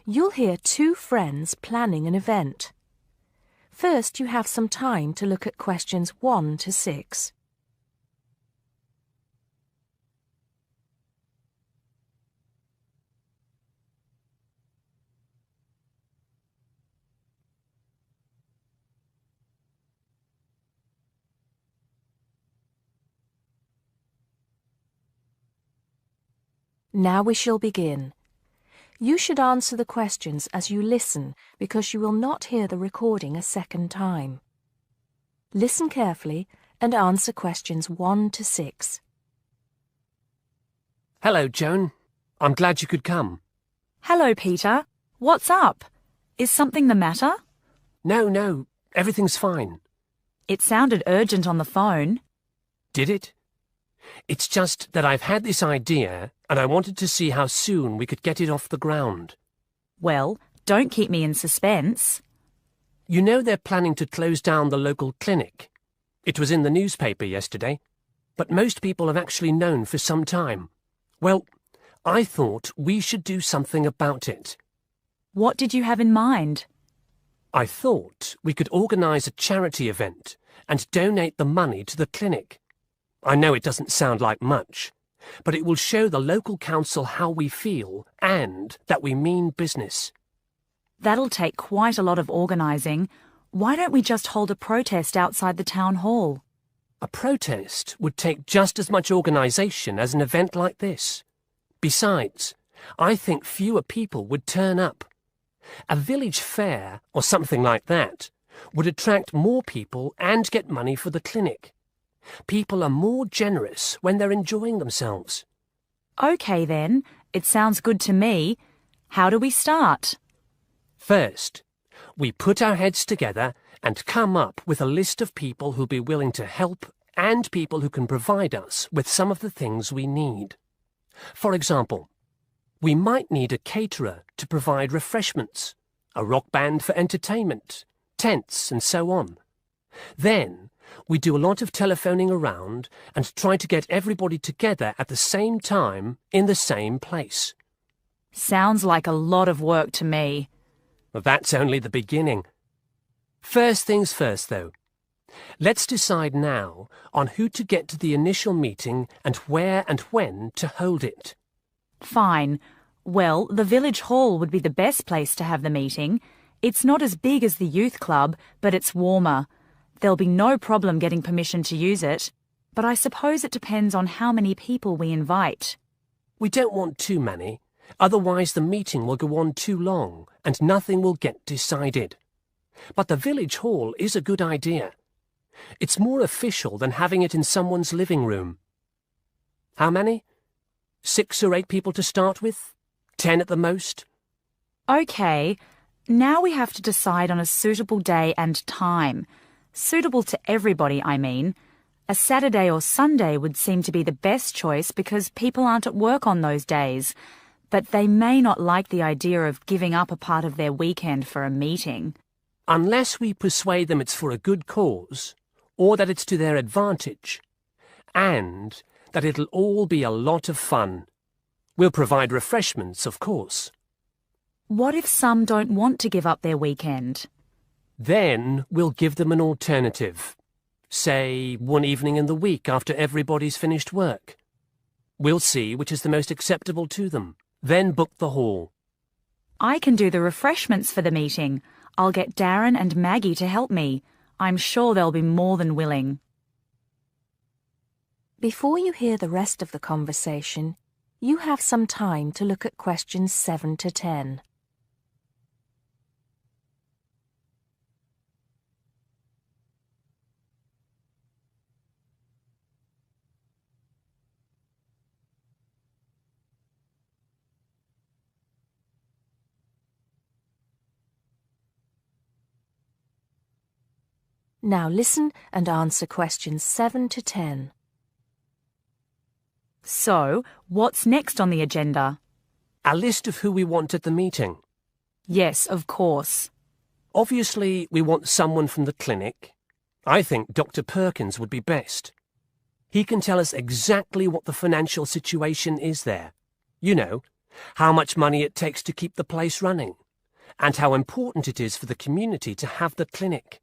You'll hear two friends planning an event. First, you have some time to look at questions 1 to 6. Now we shall begin. You should answer the questions as you listen because you will not hear the recording a second time. Listen carefully and answer questions 1 to 6. Hello, Joan. I'm glad you could come. Hello, Peter. What's up? Is something the matter? No, everything's fine. It sounded urgent on the phone. Did it? It's just that I've had this idea and I wanted to see how soon we could get it off the ground. Well, don't keep me in suspense. You know they're planning to close down the local clinic. It was in the newspaper yesterday, but most people have actually known for some time. Well, I thought we should do something about it. What did you have in mind? I thought we could organise a charity event and donate the money to the clinic. I know it doesn't sound like much, but it will show the local council how we feel and that we mean business. That'll take quite a lot of organising. Why don't we just hold a protest outside the town hall? A protest would take just as much organisation as an event like this. Besides, I think fewer people would turn up. A village fair or something like that would attract more people and get money for the clinic. People are more generous when they're enjoying themselves. OK then, it sounds good to me. How do we start? First, we put our heads together and come up with a list of people who'll be willing to help and people who can provide us with some of the things we need. For example, we might need a caterer to provide refreshments, a rock band for entertainment, tents and so on. Then, we do a lot of telephoning around and try to get everybody together at the same time in the same place. Sounds like a lot of work to me. Well, that's only the beginning. First things first, though. Let's decide now on who to get to the initial meeting and where and when to hold it. Fine. Well, the village hall would be the best place to have the meeting. It's not as big as the youth club, but it's warmer. There'll be no problem getting permission to use it, but I suppose it depends on how many people we invite. We don't want too many, otherwise the meeting will go on too long and nothing will get decided. But the village hall is a good idea. It's more official than having it in someone's living room. How many? 6 or 8 people to start with? 10 at the most? OK, now we have to decide on a suitable day and time. Suitable to everybody, I mean. A Saturday or Sunday would seem to be the best choice because people aren't at work on those days. But they may not like the idea of giving up a part of their weekend for a meeting. Unless we persuade them it's for a good cause, or that it's to their advantage, and that it'll all be a lot of fun. We'll provide refreshments, of course. What if some don't want to give up their weekend? Then we'll give them an alternative. Say, one evening in the week after everybody's finished work. We'll see which is the most acceptable to them. Then book the hall. I can do the refreshments for the meeting. I'll get Darren and Maggie to help me. I'm sure they'll be more than willing. Before you hear the rest of the conversation, you have some time to look at questions 7 to 10. Now listen and answer questions 7 to 10. So, what's next on the agenda? A list of who we want at the meeting. Yes, of course. Obviously, we want someone from the clinic. I think Dr. Perkins would be best. He can tell us exactly what the financial situation is there. You know, how much money it takes to keep the place running, and how important it is for the community to have the clinic.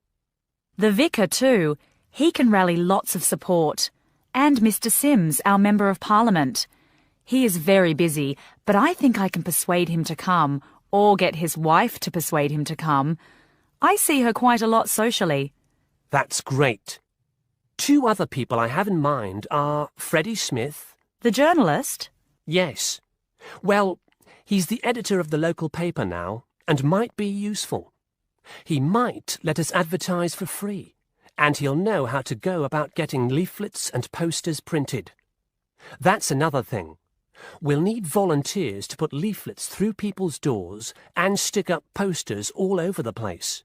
The vicar too. He can rally lots of support. And Mr. Sims, our Member of Parliament. He is very busy, but I think I can persuade him to come, or get his wife to persuade him to come. I see her quite a lot socially. That's great. 2 other people I have in mind are Freddie Smith. The journalist? Yes. Well, he's the editor of the local paper now, and might be useful. He might let us advertise for free, and he'll know how to go about getting leaflets and posters printed. That's another thing. We'll need volunteers to put leaflets through people's doors and stick up posters all over the place.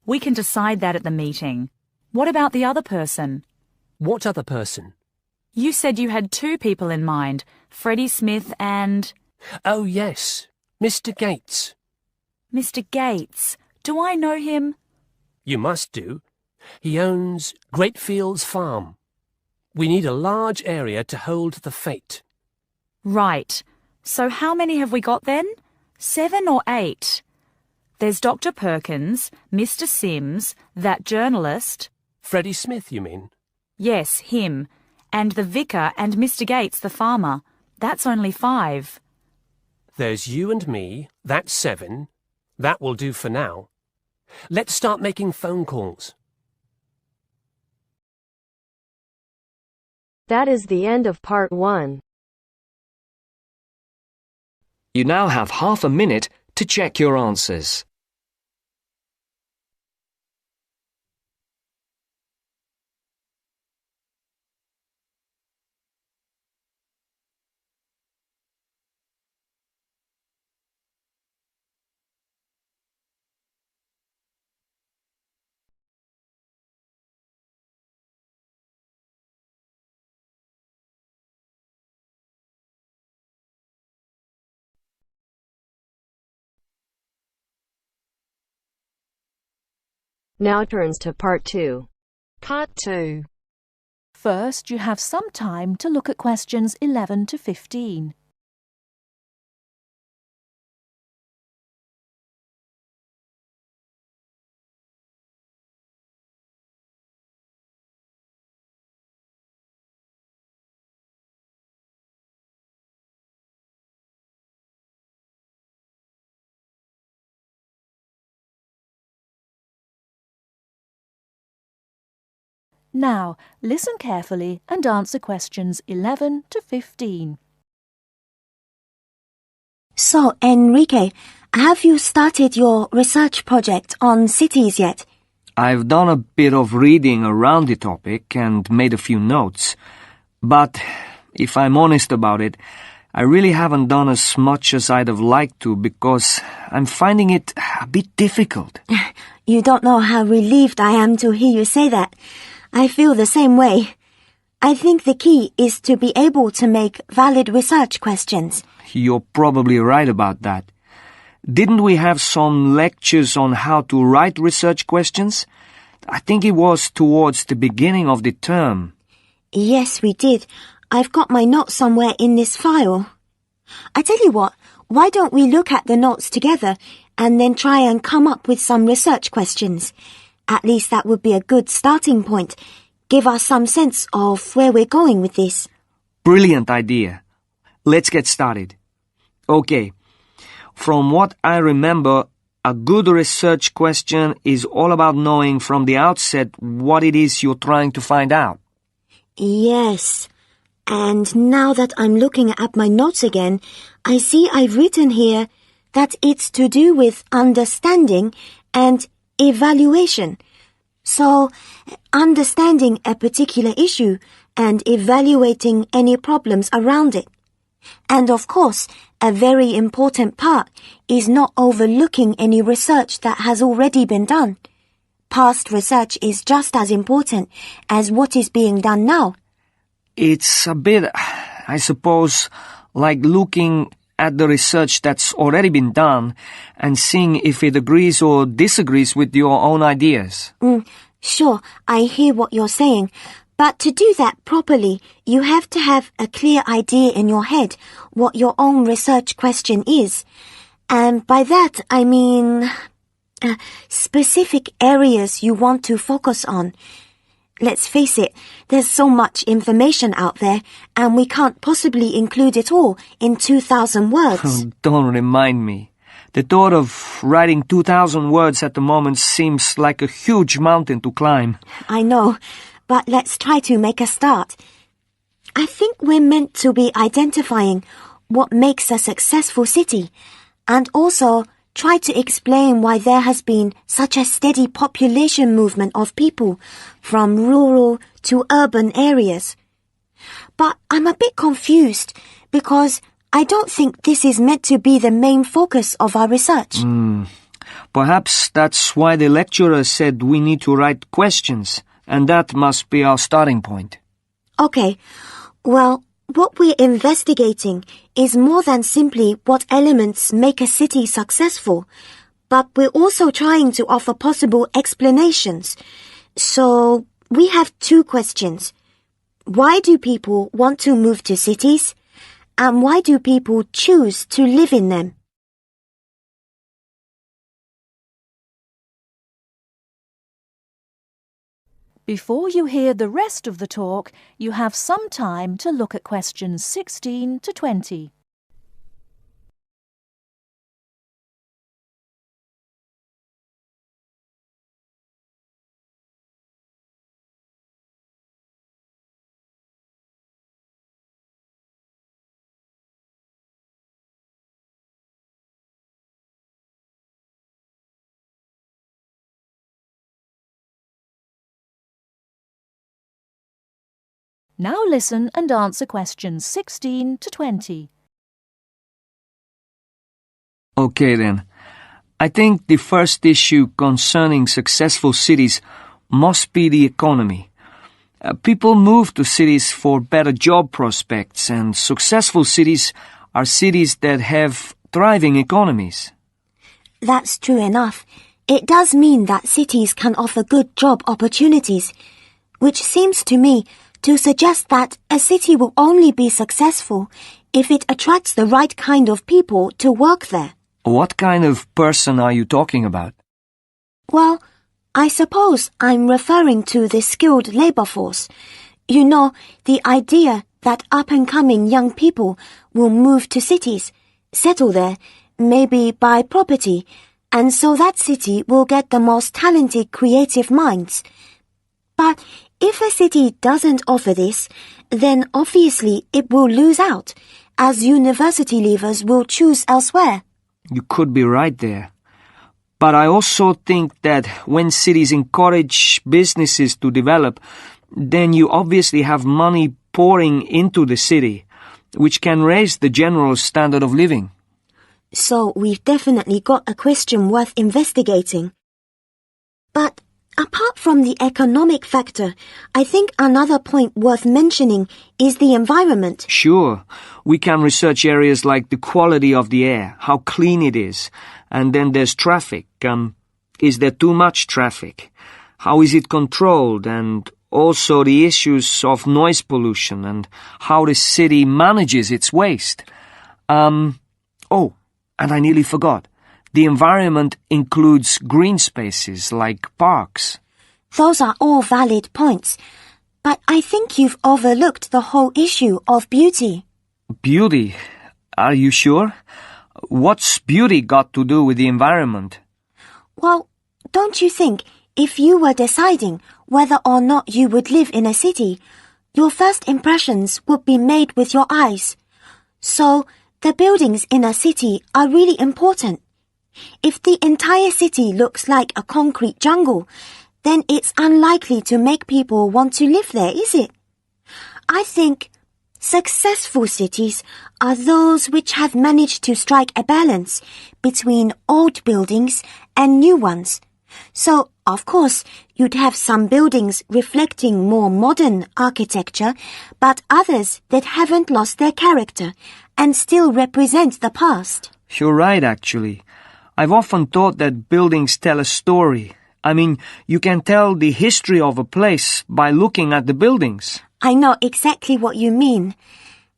We can decide that at the meeting. What about the other person? What other person? You said you had 2 people in mind, Freddie Smith and... Oh, yes, Mr. Gates. Mr. Gates. Do I know him? You must do. He owns Greatfields Farm. We need a large area to hold the fete. Right. So how many have we got then? 7 or 8? There's Dr. Perkins, Mr. Sims, that journalist... Freddie Smith, you mean? Yes, him. And the vicar and Mr. Gates, the farmer. That's only 5. There's you and me. That's 7. That will do for now. Let's start making phone calls. That is the end of part 1. You now have half a minute to check your answers. Now turns to part 2. Part 2. First, you have some time to look at questions 11 to 15. Now, listen carefully and answer questions 11 to 15. So, Enrique, have you started your research project on cities yet? I've done a bit of reading around the topic and made a few notes. But, if I'm honest about it, I really haven't done as much as I'd have liked to because I'm finding it a bit difficult. You don't know how relieved I am to hear you say that. I feel the same way. I think the key is to be able to make valid research questions. You're probably right about that. Didn't we have some lectures on how to write research questions? I think it was towards the beginning of the term. Yes, we did. I've got my notes somewhere in this file. I tell you what, why don't we look at the notes together and then try and come up with some research questions? At least that would be a good starting point. Give us some sense of where we're going with this. Brilliant idea. Let's get started. Okay. From what I remember, a good research question is all about knowing from the outset what it is you're trying to find out. Yes. And now that I'm looking at my notes again, I see I've written here that it's to do with understanding and evaluation. So, understanding a particular issue and evaluating any problems around it. And of course, a very important part is not overlooking any research that has already been done. Past research is just as important as what is being done now. It's a bit, I suppose, like looking at the research that's already been done and seeing if it agrees or disagrees with your own ideas. Sure, I hear what you're saying, But to do that properly, you have to have a clear idea in your head what your own research question is. And by that, I mean specific areas you want to focus on. Let's face it, there's so much information out there, and we can't possibly include it all in 2,000 words. Oh, don't remind me. The thought of writing 2,000 words at the moment seems like a huge mountain to climb. I know, but let's try to make a start. I think we're meant to be identifying what makes a successful city, and also try to explain why there has been such a steady population movement of people from rural to urban areas. But I'm a bit confused because I don't think this is meant to be the main focus of our research. Perhaps that's why the lecturer said we need to write questions, and that must be our starting point. Okay, well, what we're investigating is more than simply what elements make a city successful, but we're also trying to offer possible explanations. So, we have 2 questions. Why do people want to move to cities? And why do people choose to live in them? Before you hear the rest of the talk, you have some time to look at questions 16 to 20. Now listen and answer questions 16 to 20. Okay then. I think the first issue concerning successful cities must be the economy. People move to cities for better job prospects, and successful cities are cities that have thriving economies. That's true enough. It does mean that cities can offer good job opportunities, which seems to me to suggest that a city will only be successful if it attracts the right kind of people to work there. What kind of person are you talking about? Well, I suppose I'm referring to the skilled labor force. You know, the idea that up-and-coming young people will move to cities, settle there, maybe buy property, and so that city will get the most talented creative minds. But if a city doesn't offer this, then obviously it will lose out, as university leavers will choose elsewhere. You could be right there. But I also think that when cities encourage businesses to develop, then you obviously have money pouring into the city, which can raise the general standard of living. So we've definitely got a question worth investigating. But apart from the economic factor, I think another point worth mentioning is the environment. Sure, we can research areas like the quality of the air, how clean it is, and then there's traffic. Is there too much traffic? How is it controlled? And also the issues of noise pollution and how the city manages its waste. Oh, and I nearly forgot. The environment includes green spaces like parks. Those are all valid points, but I think you've overlooked the whole issue of beauty. Beauty? Are you sure? What's beauty got to do with the environment? Well, don't you think if you were deciding whether or not you would live in a city, your first impressions would be made with your eyes? So, the buildings in a city are really important. If the entire city looks like a concrete jungle, then it's unlikely to make people want to live there, is it? I think successful cities are those which have managed to strike a balance between old buildings and new ones. So, of course, you'd have some buildings reflecting more modern architecture, but others that haven't lost their character and still represent the past. You're right, actually. I've often thought that buildings tell a story, I mean, you can tell the history of a place by looking at the buildings. I know exactly what you mean.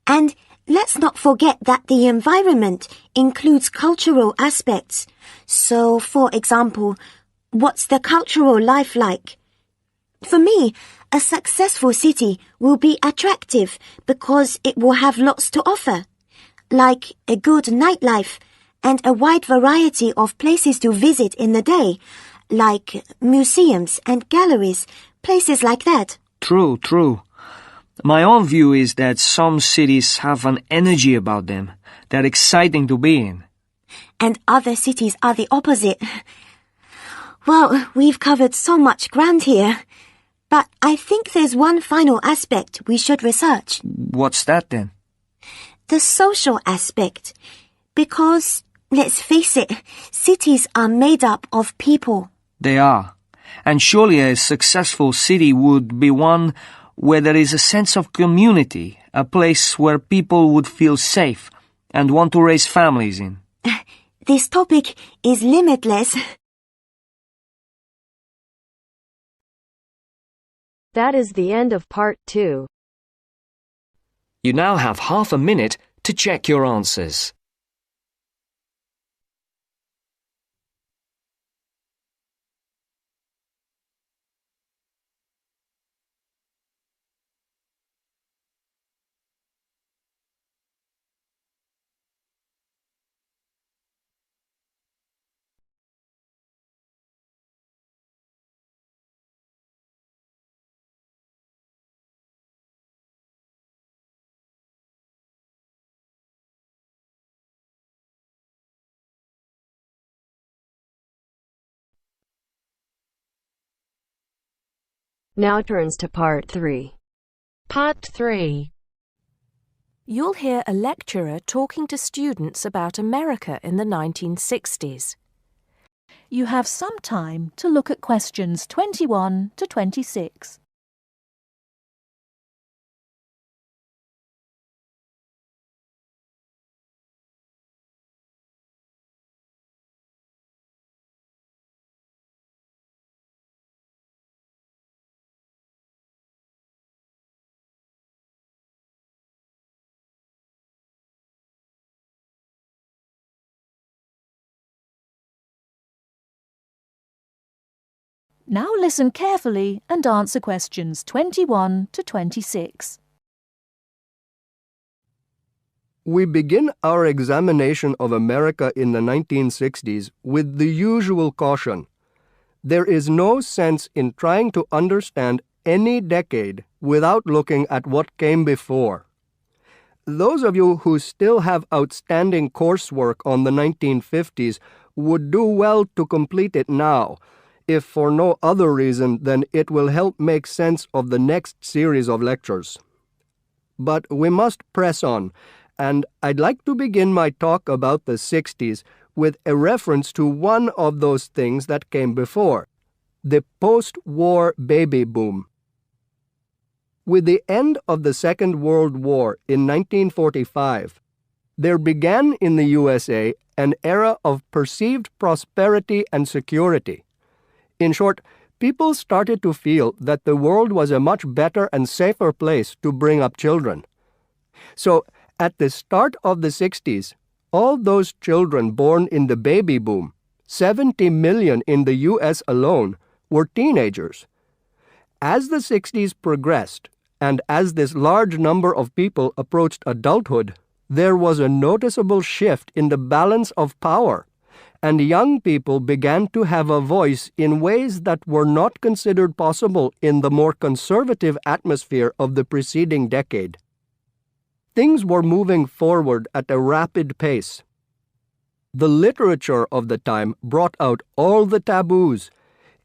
And let's not forget that the environment includes cultural aspects. So, for example, what's the cultural life like? For me, a successful city will be attractive because it will have lots to offer, like a good nightlife and a wide variety of places to visit in the day, like museums and galleries, places like that. True, true. My own view is that some cities have an energy about them. They're exciting to be in. And other cities are the opposite. Well, we've covered so much ground here. But I think there's one final aspect we should research. What's that then? The social aspect. Because, let's face it, cities are made up of people. They are. And surely a successful city would be one where there is a sense of community, a place where people would feel safe and want to raise families in. This topic is limitless. That is the end of part 2. You now have half a minute to check your answers. Now turns to part 3. Part 3. You'll hear a lecturer talking to students about America in the 1960s. You have some time to look at questions 21 to 26. Now listen carefully and answer questions 21 to 26. We begin our examination of America in the 1960s with the usual caution. There is no sense in trying to understand any decade without looking at what came before. Those of you who still have outstanding coursework on the 1950s would do well to complete it now, if for no other reason than it will help make sense of the next series of lectures. But we must press on, and I'd like to begin my talk about the 60s with a reference to one of those things that came before, the post-war baby boom. With the end of the Second World War in 1945, there began in the USA an era of perceived prosperity and security. In short, people started to feel that the world was a much better and safer place to bring up children. So, at the start of the 60s, all those children born in the baby boom, 70 million in the US alone, were teenagers. As the 60s progressed, and as this large number of people approached adulthood, there was a noticeable shift in the balance of power, and young people began to have a voice in ways that were not considered possible in the more conservative atmosphere of the preceding decade. Things were moving forward at a rapid pace. The literature of the time brought out all the taboos.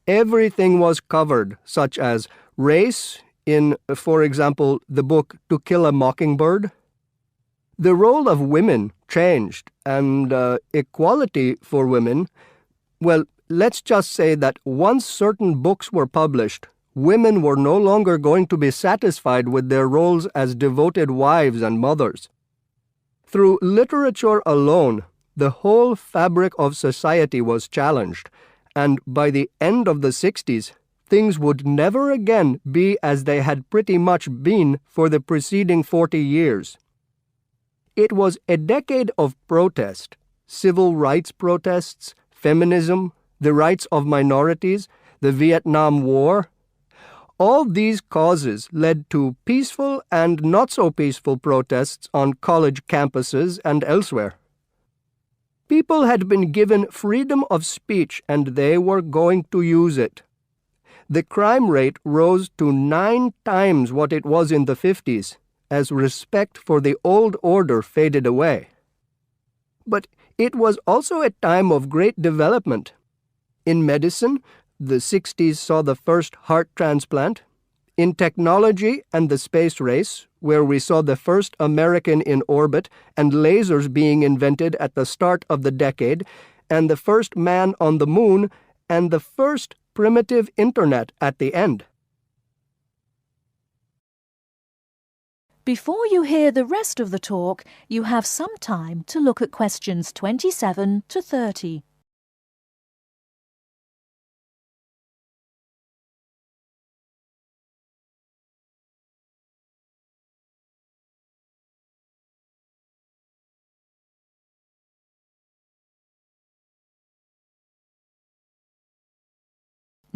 Everything was covered, such as race in, for example, the book To Kill a Mockingbird. The role of women changed, and equality for women, well, let's just say that once certain books were published, women were no longer going to be satisfied with their roles as devoted wives and mothers. Through literature alone, the whole fabric of society was challenged, and by the end of the 60s, things would never again be as they had pretty much been for the preceding 40 years. It was a decade of protest, civil rights protests, feminism, the rights of minorities, the Vietnam War. All these causes led to peaceful and not so peaceful protests on college campuses and elsewhere. People had been given freedom of speech and they were going to use it. The crime rate rose to 9 times what it was in the 50s, as respect for the old order faded away. But it was also a time of great development. In medicine, the 60s saw the first heart transplant. In technology and the space race, where we saw the first American in orbit and lasers being invented at the start of the decade, and the first man on the moon, and the first primitive internet at the end. Before you hear the rest of the talk, you have some time to look at questions 27 to 30.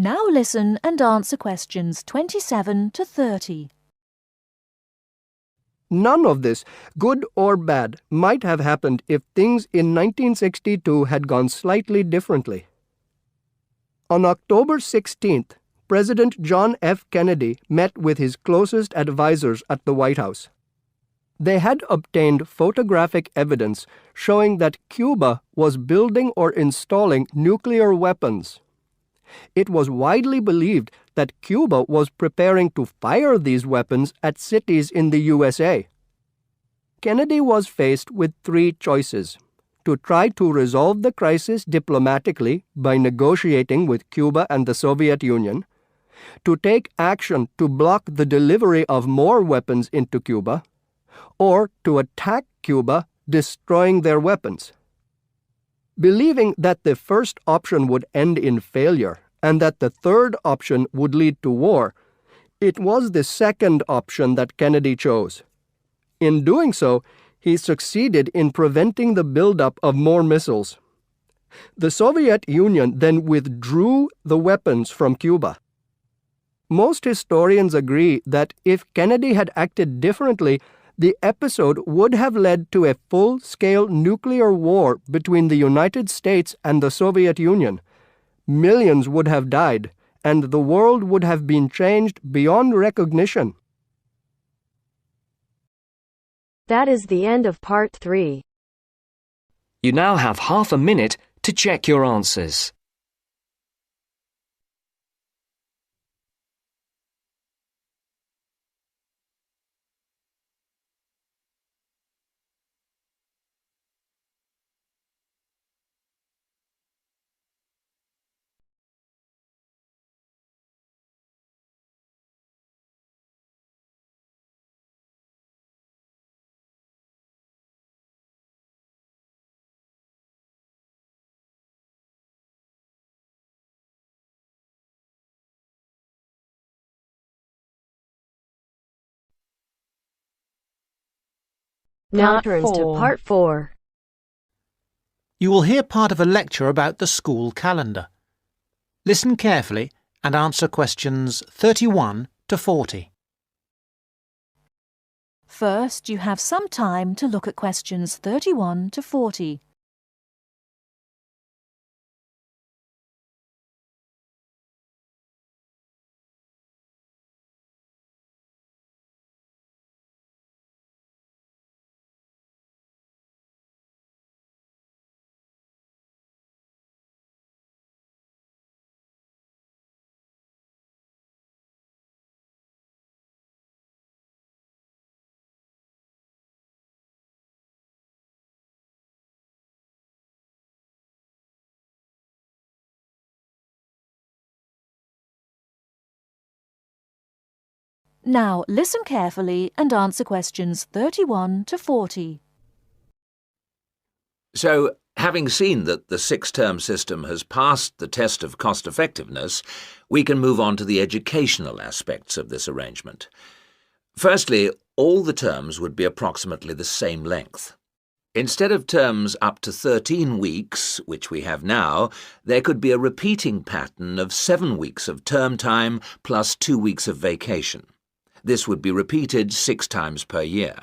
Now listen and answer questions 27 to 30. None of this, good or bad, might have happened if things in 1962 had gone slightly differently. On October 16th, President John F. Kennedy met with his closest advisors at the White House. They had obtained photographic evidence showing that Cuba was building or installing nuclear weapons. It was widely believed that Cuba was preparing to fire these weapons at cities in the USA. Kennedy was faced with 3 choices: to try to resolve the crisis diplomatically by negotiating with Cuba and the Soviet Union, to take action to block the delivery of more weapons into Cuba, or to attack Cuba, destroying their weapons. Believing that the first option would end in failure and that the third option would lead to war, it was the second option that Kennedy chose. In doing so, he succeeded in preventing the buildup of more missiles. The Soviet Union then withdrew the weapons from Cuba. Most historians agree that if Kennedy had acted differently, the episode would have led to a full-scale nuclear war between the United States and the Soviet Union. Millions would have died, and the world would have been changed beyond recognition. That is the end of part 3. You now have half a minute to check your answers. Now Part turns to 4. part 4. You will hear part of a lecture about the school calendar. Listen carefully and answer questions 31 to 40. First, you have some time to look at questions 31 to 40. Now listen carefully and answer questions 31 to 40. So, Having seen that the six-term system has passed the test of cost-effectiveness, we can move on to the educational aspects of this arrangement. Firstly, all the terms would be approximately the same length. Instead of terms up to 13 weeks, which we have now, there could be a repeating pattern of 7 weeks of term time plus 2 weeks of vacation. This would be repeated 6 times per year.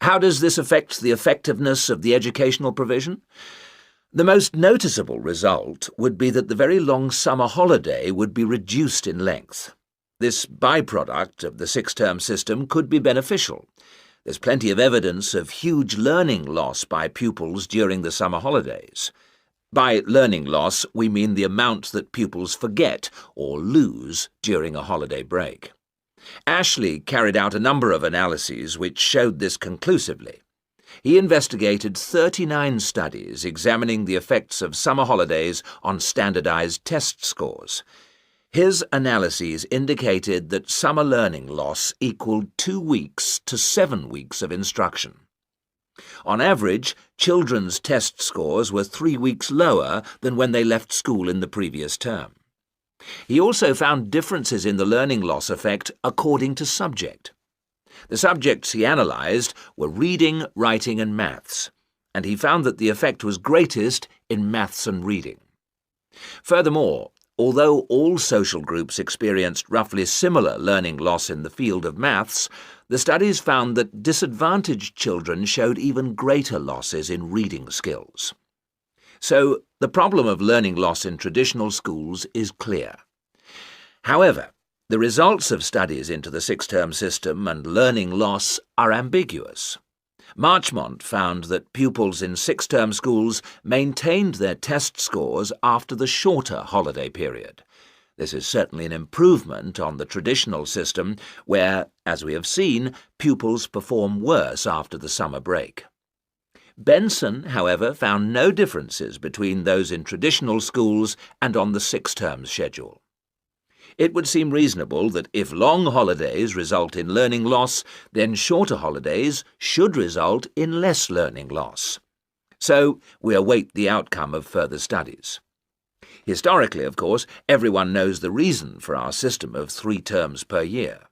How does this affect the effectiveness of the educational provision? The most noticeable result would be that the very long summer holiday would be reduced in length. This byproduct of the six-term system could be beneficial. There's plenty of evidence of huge learning loss by pupils during the summer holidays. By learning loss, we mean the amount that pupils forget or lose during a holiday break. Ashley carried out a number of analyses which showed this conclusively. He investigated 39 studies examining the effects of summer holidays on standardized test scores. His analyses indicated that summer learning loss equaled 2 weeks to 7 weeks of instruction. On average, children's test scores were 3 weeks lower than when they left school in the previous term. He also found differences in the learning loss effect according to subject. The subjects he analysed were reading, writing and maths, and he found that the effect was greatest in maths and reading. Furthermore, although all social groups experienced roughly similar learning loss in the field of maths, the studies found that disadvantaged children showed even greater losses in reading skills. So, the problem of learning loss in traditional schools is clear. However, the results of studies into the six-term system and learning loss are ambiguous. Marchmont found that pupils in six-term schools maintained their test scores after the shorter holiday period. This is certainly an improvement on the traditional system where, as we have seen, pupils perform worse after the summer break. Benson, however, found no differences between those in traditional schools and on the six-term schedule. It would seem reasonable that if long holidays result in learning loss, then shorter holidays should result in less learning loss. So we await the outcome of further studies. Historically, of course, everyone knows the reason for our system of 3 terms per year.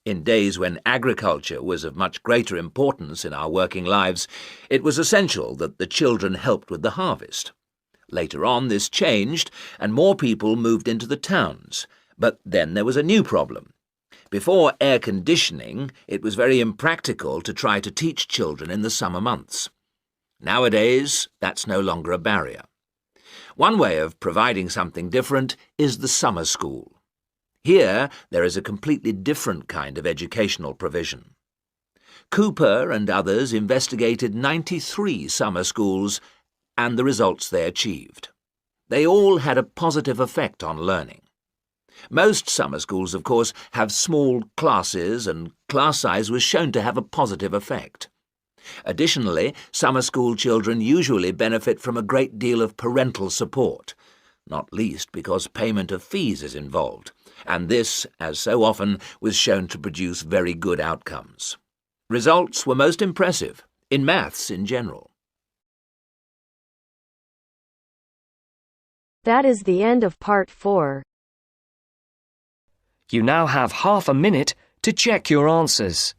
In days when agriculture was of much greater importance in our working lives, it was essential that the children helped with the harvest. Later on, this changed, and more people moved into the towns. But then there was a new problem. Before air conditioning, it was very impractical to try to teach children in the summer months. Nowadays, that's no longer a barrier. One way of providing something different is the summer school. Here, there is a completely different kind of educational provision. Cooper and others investigated 93 summer schools and the results they achieved. They all had a positive effect on learning. Most summer schools, of course, have small classes, and class size was shown to have a positive effect. Additionally, summer school children usually benefit from a great deal of parental support, not least because payment of fees is involved, and this, as so often, was shown to produce very good outcomes. Results were most impressive, in maths in general. That is the end of part 4. You now have half a minute to check your answers.